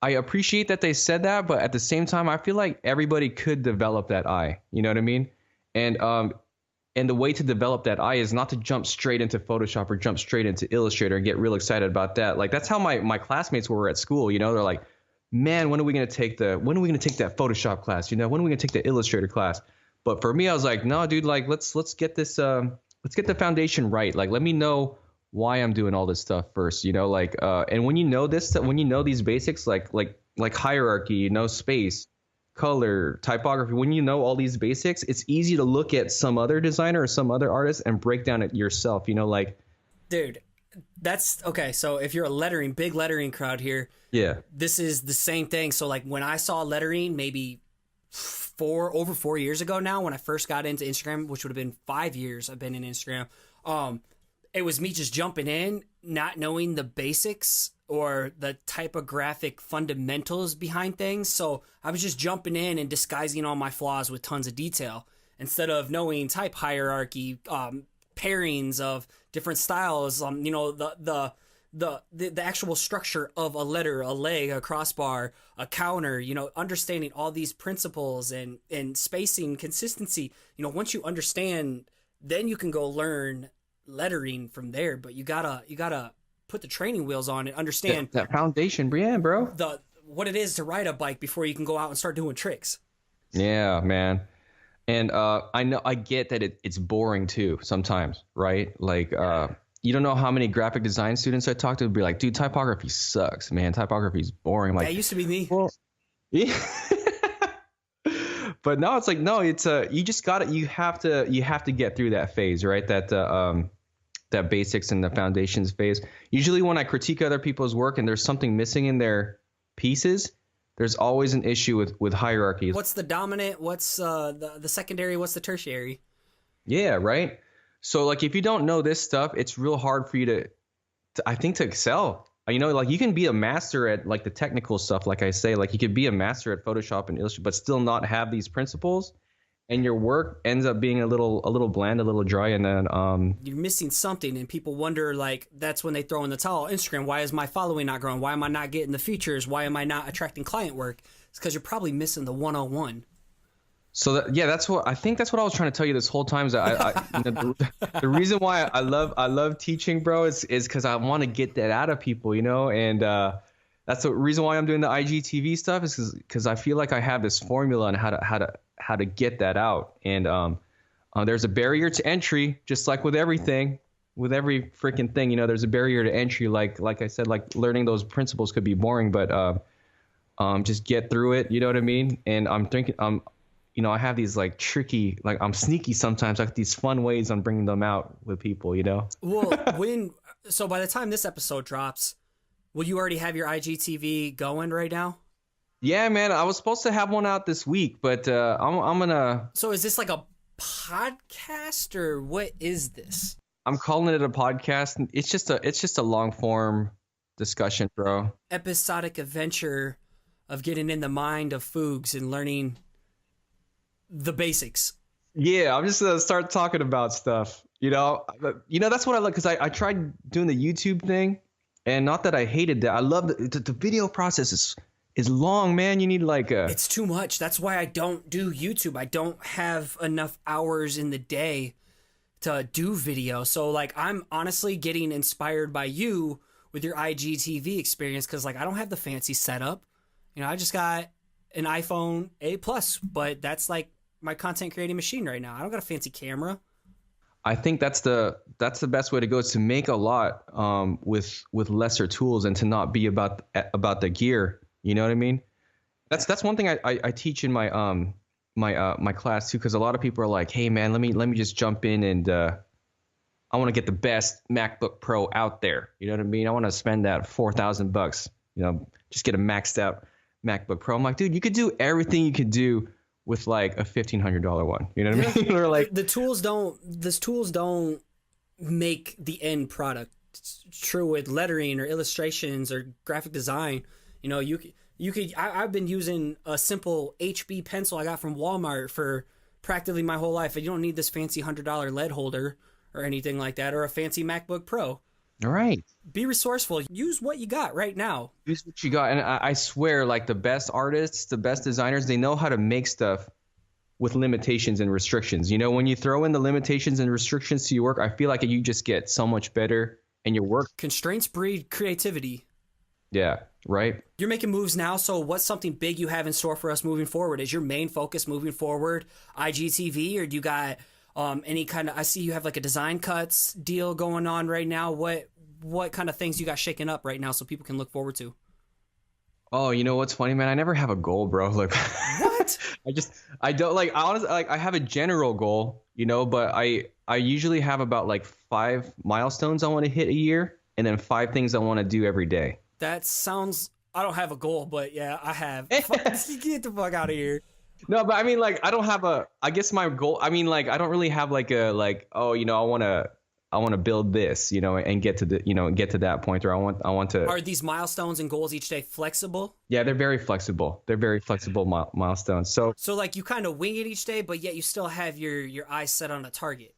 I appreciate that they said that, but at the same time I feel like everybody could develop that eye. You know what I mean? And the way to develop that eye is not to jump straight into Photoshop or jump straight into Illustrator and get real excited about that. Like that's how my classmates were at school, they're like, "Man, when are we going to take that Photoshop class? When are we going to take the Illustrator class?" But for me, I was like, no, dude, like let's get this let's get the foundation right. Like let me know why I'm doing all this stuff first, and when you know this, when you know these basics, like hierarchy, space, color, typography, when you know all these basics, it's easy to look at some other designer or some other artist and break down it yourself, Dude, that's okay. So if you're a big lettering crowd here, yeah, this is the same thing. So like when I saw lettering, maybe over 4 years ago now, when I first got into Instagram, which would have been 5 years I've been in Instagram, it was me just jumping in, not knowing the basics or the typographic fundamentals behind things. So I was just jumping in and disguising all my flaws with tons of detail instead of knowing type hierarchy, pairings of different styles, the actual structure of a letter, a leg, a crossbar, a counter, understanding all these principles and spacing, consistency. Once you understand, then you can go learn lettering from there. But you gotta put the training wheels on and understand that foundation, bro. What it is to ride a bike before you can go out and start doing tricks. Yeah, man. And I get that it's boring too sometimes, right? Like you don't know how many graphic design students I talk to would be like, dude, typography sucks, man. Typography is boring. I'm like, that used to be me. Well, yeah. But now it's like, no, it's you just got it. You have to get through that phase, right? That basics and the foundations phase. Usually when I critique other people's work and there's something missing in their pieces, there's always an issue with hierarchy. What's the dominant? What's the secondary? What's the tertiary? Yeah, right. So like if you don't know this stuff, it's real hard for you to I think to excel. Like you can be a master at like the technical stuff, like I say, like you could be a master at Photoshop and Illustrator, but still not have these principles, and your work ends up being a little bland, a little dry, and then you're missing something, and people wonder, like that's when they throw in the towel. Instagram, why is my following not growing? Why am I not getting the features? Why am I not attracting client work? It's because you're probably missing the 101. So that's what I was trying to tell you this whole time. Is the reason why I love teaching, bro, is because I want to get that out of people, and that's the reason why I'm doing the IGTV stuff is because I feel like I have this formula on how to get that out, and there's a barrier to entry, just like with everything, with every freaking thing, there's a barrier to entry. Like I said, like learning those principles could be boring, but just get through it. You know what I mean? And I'm thinking I have these like tricky, like I'm sneaky sometimes, like these fun ways on bringing them out with people, Well, so by the time this episode drops, will you already have your IGTV going right now? Yeah, man. I was supposed to have one out this week, but I'm gonna. So is this like a podcast or what is this? I'm calling it a podcast. It's just a long form discussion, bro. Episodic adventure of getting in the mind of Fugs and learning the basics. Yeah, I'm just gonna start talking about stuff. That's what I like, because I tried doing the YouTube thing, and not that I hated that. I love the video process is long, man. You need it's too much. That's why I don't do YouTube. I don't have enough hours in the day to do video. So like I'm honestly getting inspired by you with your IGTV experience, because like I don't have the fancy setup. I just got an iPhone 8 Plus, but that's like my content creating machine right now. I don't got a fancy camera. I think that's the best way to go, is to make a lot with lesser tools and to not be about the gear. You know what I mean? That's one thing I teach in my my class too, because a lot of people are like, hey man, let me just jump in and I want to get the best MacBook Pro out there. You know what I mean? I want to spend that $4,000, you know, just get a maxed out MacBook Pro. I'm like, dude, you could do everything you could do with like a $1,500 one. You know what I mean? Or like the tools don't make the end product. It's true with lettering or illustrations or graphic design. You know, you could. I've been using a simple HB pencil I got from Walmart for practically my whole life. You don't need this fancy $100 lead holder or anything like that, or a fancy MacBook Pro. All right. Be resourceful. Use what you got right now. Use what you got. And I swear, like, the best artists, the best designers, they know how to make stuff with limitations and restrictions. You know, when you throw in the limitations and restrictions to your work, I feel like you just get so much better in your work. Constraints breed creativity. Yeah, right. You're making moves now, so what's something big you have in store for us moving forward? Is your main focus moving forward IGTV, or do you got any kind of, I see you have like a design cuts deal going on right now. What kind of things you got shaking up right now so people can look forward to? Oh, you know what's funny, man? I never have a goal, bro. Like, what? I don't like, honestly, like, I have a general goal, you know, but I usually have about like 5 milestones I want to hit a year, and then 5 things I want to do every day. That sounds, I don't have a goal, but yeah, I have. Get the fuck out of here. No, but I mean, like, I don't have I guess my goal, I mean, like, I don't really have like oh, you know, I want to build this, you know, and get to that point, or I want to. Are these milestones and goals each day flexible? Yeah, they're very flexible. They're very flexible milestones. So like you kind of wing it each day, but yet you still have your eyes set on a target.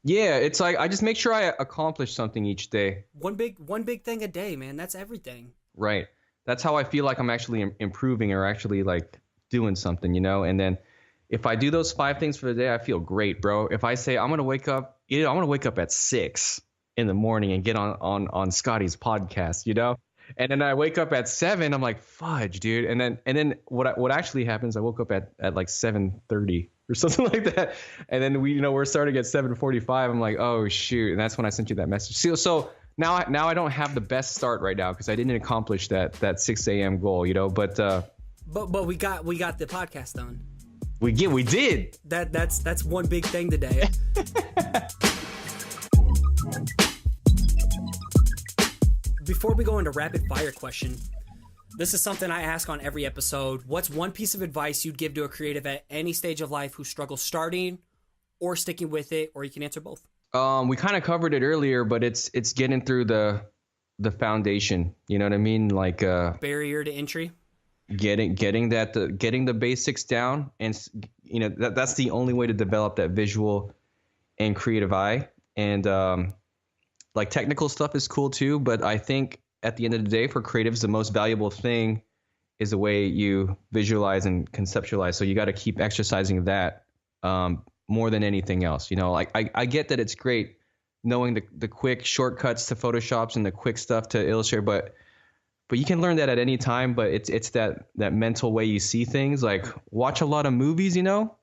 Yeah, it's like I just make sure I accomplish something each day. One big thing a day, man. That's everything. Right. That's how I feel like I'm actually improving, or actually like doing something, you know. And then if I do those 5 things for the day, I feel great, bro. If I say I'm gonna wake up at 6 in the morning and get on Scotty's podcast, you know, and then I wake up at 7, I'm like, fudge, dude. And then what actually happens? I woke up at like 7:30 or something like that, and then we're starting at 7:45. I'm like, oh shoot, and that's when I sent you that message. So now I don't have the best start right now because I didn't accomplish that 6 a.m. goal, you know. But we got the podcast done. We did. That's one big thing today. Before we go into rapid fire question, this is something I ask on every episode. What's one piece of advice you'd give to a creative at any stage of life who struggles starting or sticking with it, or you can answer both? We kind of covered it earlier, but it's getting through the foundation. You know what I mean? Like barrier to entry. Getting the basics down, and you know that's the only way to develop that visual and creative eye. And like technical stuff is cool too, but I think at the end of the day, for creatives, the most valuable thing is the way you visualize and conceptualize. So you got to keep exercising that more than anything else. You know, like I get that it's great knowing the quick shortcuts to Photoshops and the quick stuff to Illustrator, but you can learn that at any time. But it's that mental way you see things. Like watch a lot of movies, you know.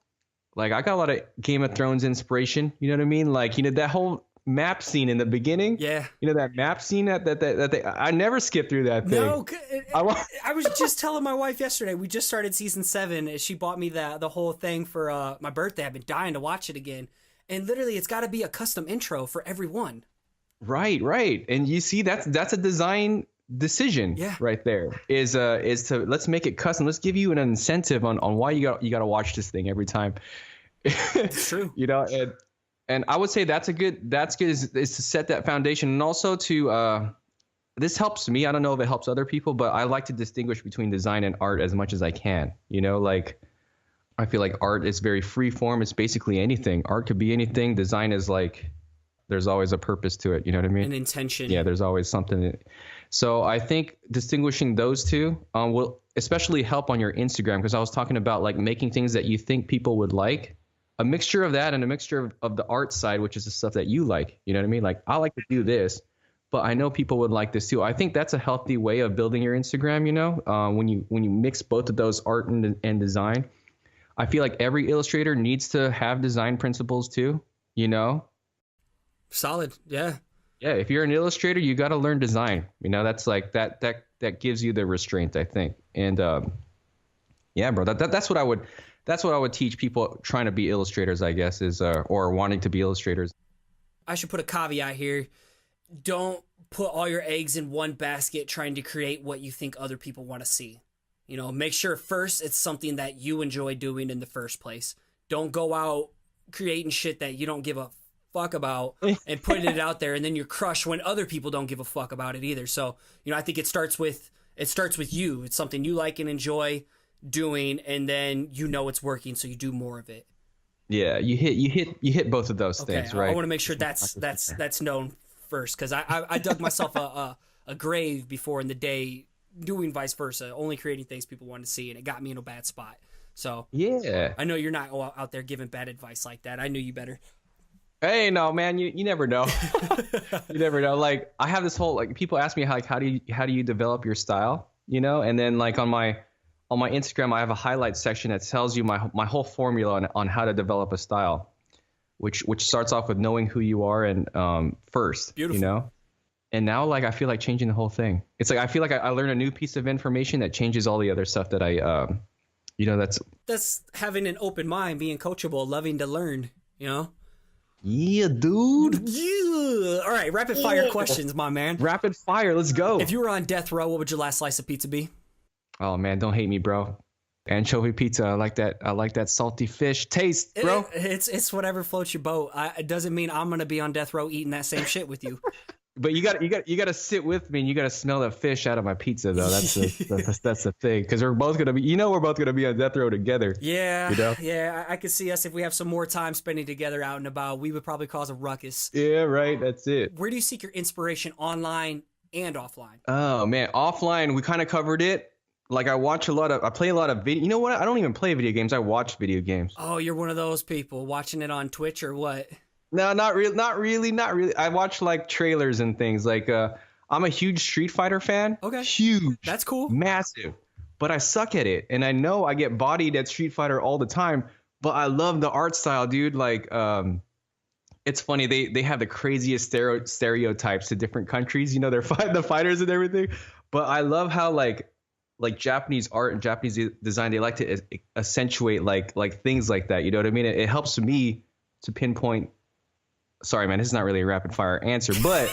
Like I got a lot of Game of Thrones inspiration. You know what I mean? Like, you know, that whole map scene in the beginning. Yeah. You know, that map scene that I never skip through that thing. No, I was just telling my wife yesterday. We just started season 7. She bought me the whole thing for my birthday. I've been dying to watch it again. And literally, it's got to be a custom intro for everyone. Right. And you see, that's a design decision. Yeah. Right there is to let's make it custom. Let's give you an incentive on why you got to watch this thing every time. It's true. You know, and I would say that's good is to set that foundation, and also to this helps me. I don't know if it helps other people, but I like to distinguish between design and art as much as I can. You know, like I feel like art is very free form. It's basically anything. Art could be anything. Design is like there's always a purpose to it. You know what I mean? An intention. Yeah, there's always something. So I think distinguishing those two will especially help on your Instagram, because I was talking about like making things that you think people would like. A mixture of that and a mixture of the art side, which is the stuff that you like. You know what I mean? Like I like to do this, but I know people would like this too. I think that's a healthy way of building your Instagram. When you mix both of those, art and design, I feel like every illustrator needs to have design principles too. Solid, yeah. Yeah, if you're an illustrator, you got to learn design. That's like that gives you the restraint, I think. And yeah, bro, that's what I would teach people trying to be illustrators, I guess, is or wanting to be illustrators. I should put a caveat here. Don't put all your eggs in one basket trying to create what you think other people want to see. Make sure first it's something that you enjoy doing in the first place. Don't go out creating shit that you don't give a fuck about and putting it out there, and then you're crushed when other people don't give a fuck about it either. So, I think it starts with you. It's something you like and enjoy doing, and then it's working, so you do more of it. Yeah, you hit both of those things, right? I want to make sure that's known first, because I dug myself a grave before in the day doing vice versa, only creating things people wanted to see, and it got me in a bad spot. So yeah, I know you're not out there giving bad advice like that. I knew you better. Hey, no, man, you never know. You never know. Like, I have this whole, like, people ask me how do you develop your style, and then like on my Instagram, I have a highlight section that tells you my whole formula on how to develop a style, which starts off with knowing who you are and first. Beautiful. And now, like, I feel like changing the whole thing. It's like I feel like I learn a new piece of information that changes all the other stuff that I that's having an open mind, being coachable, loving to learn. Yeah, dude. Yeah. All right, rapid fire questions, my man. Rapid fire, let's go. If you were on death row, what would your last slice of pizza be? Oh man, don't hate me, bro. Anchovy pizza. I like that salty fish taste, bro. It's whatever floats your boat. It doesn't mean I'm gonna be on death row eating that same shit with you. But you got to sit with me, and you got to smell the fish out of my pizza, though. That's the thing, because we're both gonna be, we're both gonna be on death row together. Yeah, yeah. I could see us if we have some more time spending together out and about. We would probably cause a ruckus. Yeah, right. That's it. Where do you seek your inspiration, online and offline? Oh man, offline, we kind of covered it. Like, I play a lot of video. You know what? I don't even play video games. I watch video games. Oh, you're one of those people watching it on Twitch or what? No, not really. I watch like trailers and things. Like, I'm a huge Street Fighter fan. Okay. Huge. That's cool. Massive. But I suck at it. And I know I get bodied at Street Fighter all the time, but I love the art style, dude. Like, it's funny. They have the craziest stereotypes to different countries. They're the fighters and everything. But I love how like Japanese art and Japanese design, they like to accentuate like things like that. You know what I mean? It helps me to pinpoint. Sorry, man, this is not really a rapid fire answer, but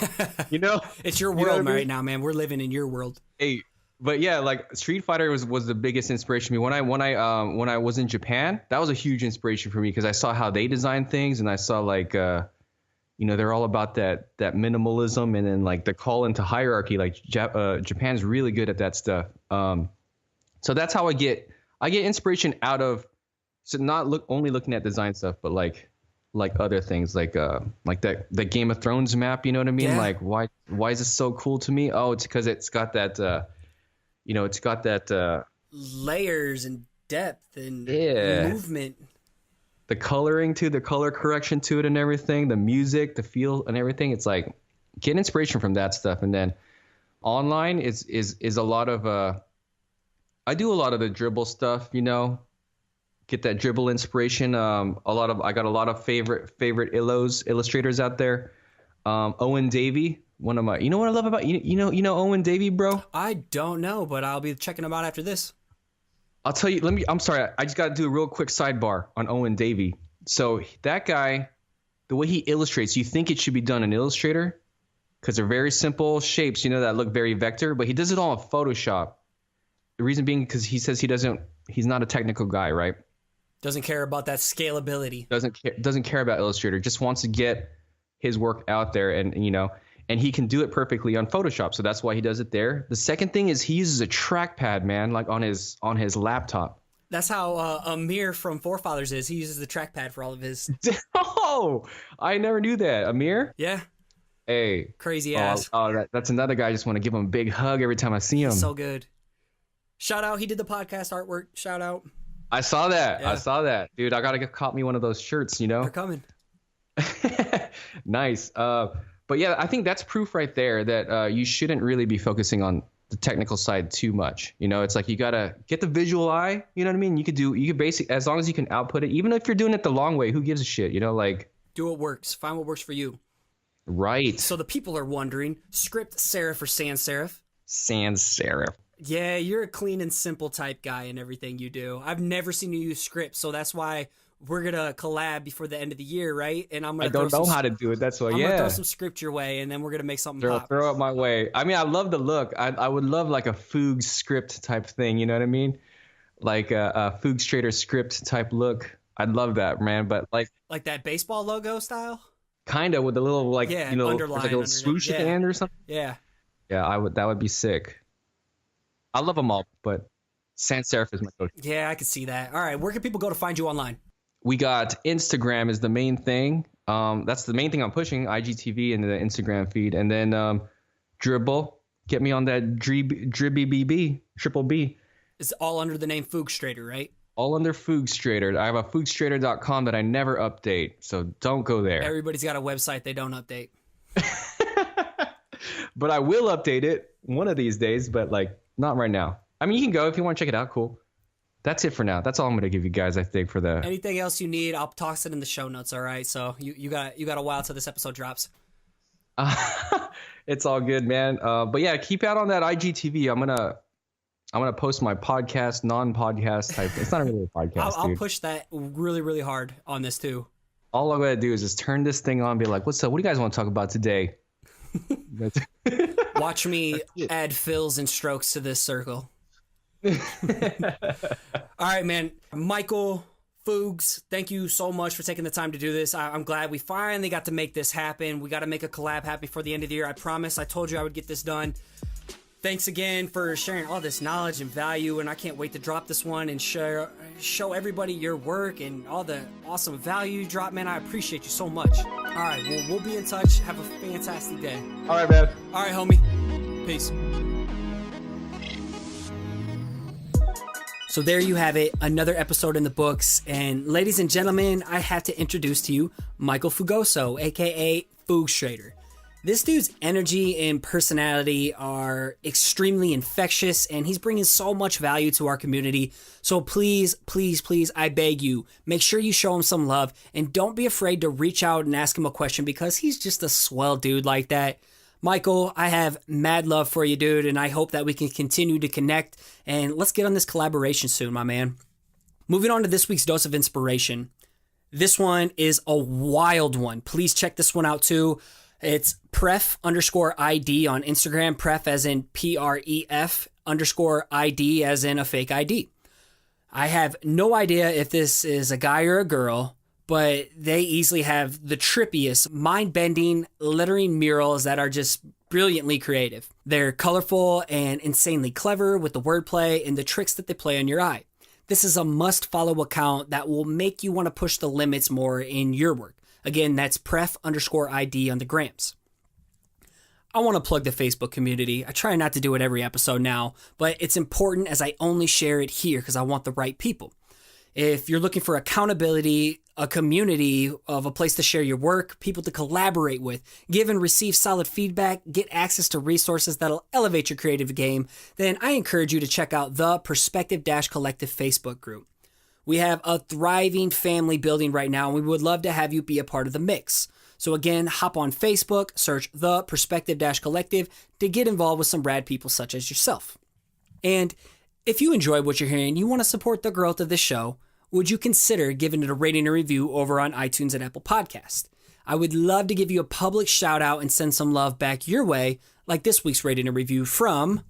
it's your world right now, man. We're living in your world. Hey, but yeah, like Street Fighter was the biggest inspiration for me. When I was in Japan, that was a huge inspiration for me, because I saw how they design things, and I saw like they're all about that minimalism, and then like the call into hierarchy. Like Japan's really good at that stuff. So that's how I get inspiration out of, so not only looking at design stuff, but like other things, like the Game of Thrones map, you know what I mean? Yeah. Like, why is this so cool to me? Oh, it's because it's got that layers and depth and movement, the coloring to the color correction to it and everything, the music, the feel and everything. It's like, get inspiration from that stuff. And then online is a lot of I do a lot of the dribble stuff, get that dribble inspiration. I got a lot of favorite illustrators out there. Owen Davey, one of my, you know what I love about Owen Davey, bro? I don't know, but I'll be checking them out after this. I'll tell you, I'm sorry. I just got to do a real quick sidebar on Owen Davey. So that guy, the way he illustrates, you think it should be done in Illustrator, because they're very simple shapes, that look very vector, but he does it all in Photoshop. The reason being because he says he's not a technical guy, right? Doesn't care about that scalability. Doesn't care about Illustrator. Just wants to get his work out there, and and he can do it perfectly on Photoshop. So that's why he does it there. The second thing is he uses a trackpad, man, like on his laptop. That's how Amir from Forefathers is. He uses the trackpad for all of his. Oh, I never knew that. Amir? Yeah. Hey. Crazy ass. That's another guy. I just want to give him a big hug every time I see him. He's so good. Shout out. He did the podcast artwork. Shout out. I saw that. Yeah. I saw that. Dude, I got to cop me one of those shirts, They're coming. Nice. But yeah, I think that's proof right there that you shouldn't really be focusing on the technical side too much. You know, it's like you gotta get the visual eye. You know what I mean? You could basically, as long as you can output it, even if you're doing it the long way, who gives a shit? You know, like do what works. Find what works for you. Right. So the people are wondering, script serif or sans serif? Sans serif. Yeah, you're a clean and simple type guy in everything you do. I've never seen you use script, so that's why we're gonna collab before the end of the year, right? And I don't know how to do it. That's why. I'm yeah. gonna throw some script your way, and then we're gonna make something pop. Throw it my way. I mean, I love the look. I would love like a Fugue script type thing. You know what I mean? Like a Fugstrator script type look. I'd love that, man. But like that baseball logo style. Kind of with a little like underline, like a little swoosh at the end or something. Yeah. Yeah, that would be sick. I love them all, but sans serif is my go-to. Yeah, I could see that. All right, where can people go to find you online? We got Instagram is the main thing. That's the main thing I'm pushing, IGTV and the Instagram feed. And then Dribble, get me on that Dribby Triple B. It's all under the name Fugstrator, right? All under Fugstrator. I have a Fugstrator.com that I never update, so don't go there. Everybody's got a website they don't update. But I will update it one of these days, but like not right now. I mean, you can go if you want to check it out. Cool. That's it for now. That's all I'm going to give you guys, I think, for the... Anything else you need, I'll toss it in the show notes, all right? So you got a while till this episode drops. It's all good, man. But yeah, keep out on that IGTV. I'm gonna post my podcast, non-podcast type. It's not really a podcast, I'll push that really, really hard on this too. All I'm gonna do is just turn this thing on and be like, what's up? What do you guys want to talk about today? Watch me add fills and strokes to this circle. All right, man. Michael Fugs, thank you so much for taking the time to do this. I'm glad we finally got to make this happen. We got to make a collab happen before the end of the year. I promise. I told you I would get this done. Thanks again for sharing all this knowledge and value, and I can't wait to drop this one and show everybody your work and all the awesome value you drop, man. I appreciate you so much. All right, well, we'll be in touch. Have a fantastic day. All right, man. All right, homie. Peace. So there you have it, another episode in the books. And ladies and gentlemen, I have to introduce to you Michael Fugoso, aka Fugstrator. This dude's energy and personality are extremely infectious, and he's bringing so much value to our community. So please, please, please, I beg you, make sure you show him some love, and don't be afraid to reach out and ask him a question, because he's just a swell dude like that. Michael, I have mad love for you, dude, and I hope that we can continue to connect, and let's get on this collaboration soon, my man. Moving on to this week's dose of inspiration. This one is a wild one. Please check this one out too. It's pref_ID on Instagram, pref as in PREF_ID as in a fake ID. I have no idea if this is a guy or a girl, but they easily have the trippiest, mind-bending, lettering murals that are just brilliantly creative. They're colorful and insanely clever with the wordplay and the tricks that they play on your eye. This is a must-follow account that will make you want to push the limits more in your work. Again, that's pref_ID on the grams. I want to plug the Facebook community. I try not to do it every episode now, but it's important as I only share it here because I want the right people. If you're looking for accountability, a community of a place to share your work, people to collaborate with, give and receive solid feedback, get access to resources that'll elevate your creative game, then I encourage you to check out the Perspective-Collective Facebook group. We have a thriving family building right now, and we would love to have you be a part of the mix. So again, hop on Facebook, search the Perspective-Collective to get involved with some rad people such as yourself. And if you enjoy what you're hearing, you want to support the growth of this show, would you consider giving it a rating and review over on iTunes and Apple Podcasts? I would love to give you a public shout out and send some love back your way, like this week's rating and review from...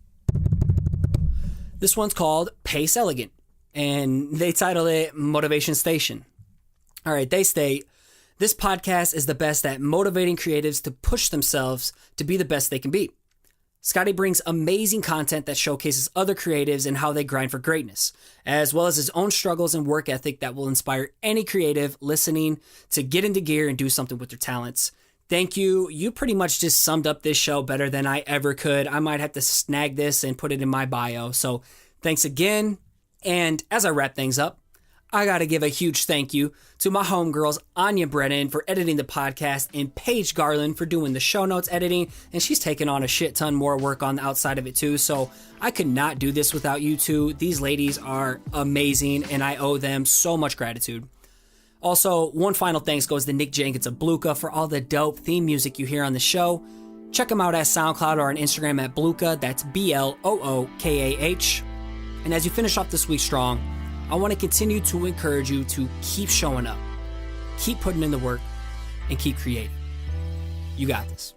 This one's called Pace Elegant, and they title it Motivation Station. All right, they state, this podcast is the best at motivating creatives to push themselves to be the best they can be. Scotty brings amazing content that showcases other creatives and how they grind for greatness, as well as his own struggles and work ethic that will inspire any creative listening to get into gear and do something with their talents. Thank you. You pretty much just summed up this show better than I ever could. I might have to snag this and put it in my bio. So thanks again. And as I wrap things up, I got to give a huge thank you to my homegirls, Áine Brennan, for editing the podcast, and Paige Garland for doing the show notes editing. And she's taken on a shit ton more work on the outside of it too. So I could not do this without you two. These ladies are amazing, and I owe them so much gratitude. Also, one final thanks goes to Nick Jenkins of Blookah for all the dope theme music you hear on the show. Check them out at SoundCloud or on Instagram at Blookah. That's BLOOKAH. And as you finish off this week strong, I want to continue to encourage you to keep showing up, keep putting in the work, and keep creating. You got this.